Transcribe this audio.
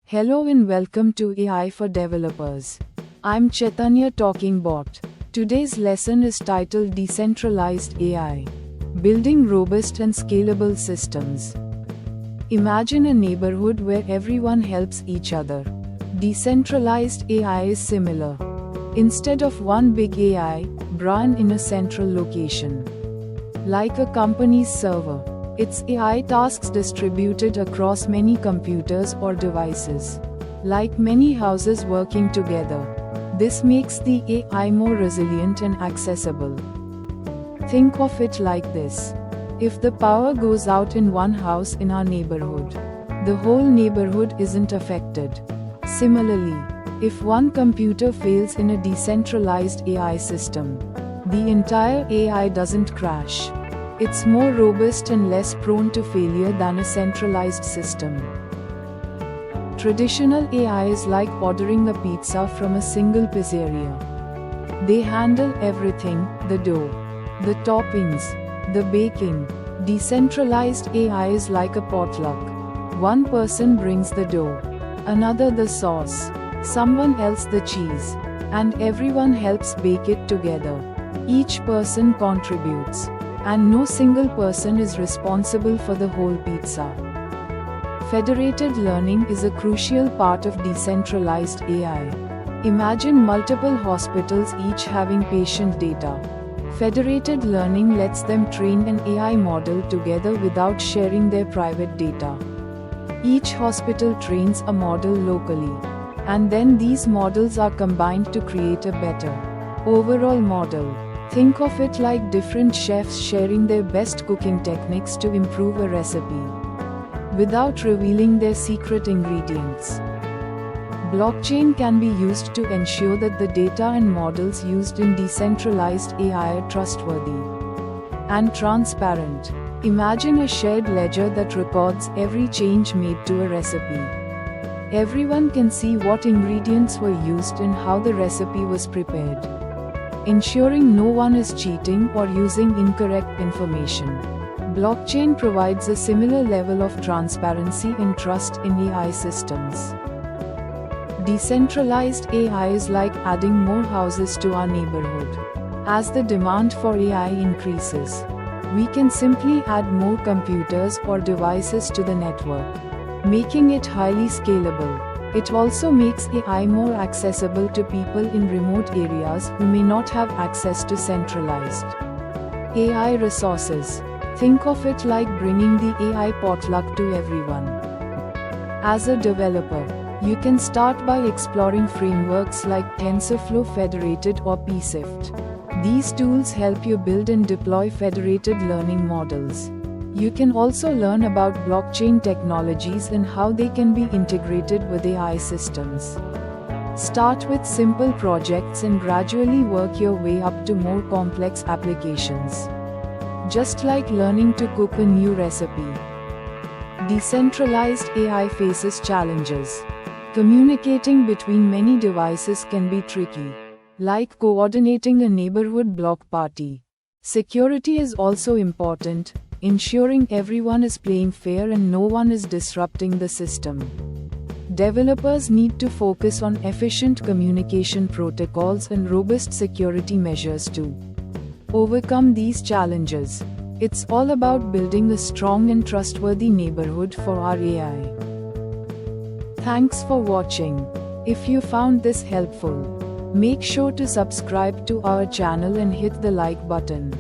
Hello and welcome to AI for Developers. I'm Chaitanya Talking Bot. Today's lesson is titled Decentralized AI, Building Robust and Scalable Systems. Imagine a neighborhood where everyone helps each other. Decentralized AI is similar. Instead of one big AI brain in a central location, like a company's server, its AI tasks distributed across many computers or devices, like many houses working together. This makes the AI more resilient and accessible. Think of it like this. If the power goes out in one house in our neighborhood, the whole neighborhood isn't affected. Similarly, if one computer fails in a decentralized AI system, the entire AI doesn't crash. It's more robust and less prone to failure than a centralized system. Traditional AI is like ordering a pizza from a single pizzeria. They handle everything: the dough, the toppings, the baking. Decentralized AI is like a potluck. One person brings the dough, another the sauce, someone else the cheese, and everyone helps bake it together. Each person contributes, and no single person is responsible for the whole pizza. Federated learning is a crucial part of decentralized AI. Imagine multiple hospitals each having patient data. Federated learning lets them train an AI model together without sharing their private data. Each hospital trains a model locally, and then these models are combined to create a better overall model. Think of it like different chefs sharing their best cooking techniques to improve a recipe, without revealing their secret ingredients. Blockchain can be used to ensure that the data and models used in decentralized AI are trustworthy and transparent. Imagine a shared ledger that records every change made to a recipe. Everyone can see what ingredients were used and how the recipe was prepared, ensuring no one is cheating or using incorrect information. Blockchain provides a similar level of transparency and trust in AI systems. Decentralized AI is like adding more houses to our neighborhood. As the demand for AI increases, we can simply add more computers or devices to the network, making it highly scalable. It also makes AI more accessible to people in remote areas who may not have access to centralized AI resources. Think of it like bringing the AI potluck to everyone. As a developer, you can start by exploring frameworks like TensorFlow Federated or PSIFT. These tools help you build and deploy federated learning models. You can also learn about blockchain technologies and how they can be integrated with AI systems. Start with simple projects and gradually work your way up to more complex applications. Just like learning to cook a new recipe. Decentralized AI faces challenges. Communicating between many devices can be tricky, like coordinating a neighborhood block party. Security is also important, ensuring everyone is playing fair and no one is disrupting the system. Developers need to focus on efficient communication protocols and robust security measures to overcome these challenges. It's all about building a strong and trustworthy neighborhood for our AI. Thanks for watching. If you found this helpful, make sure to subscribe to our channel and hit the like button.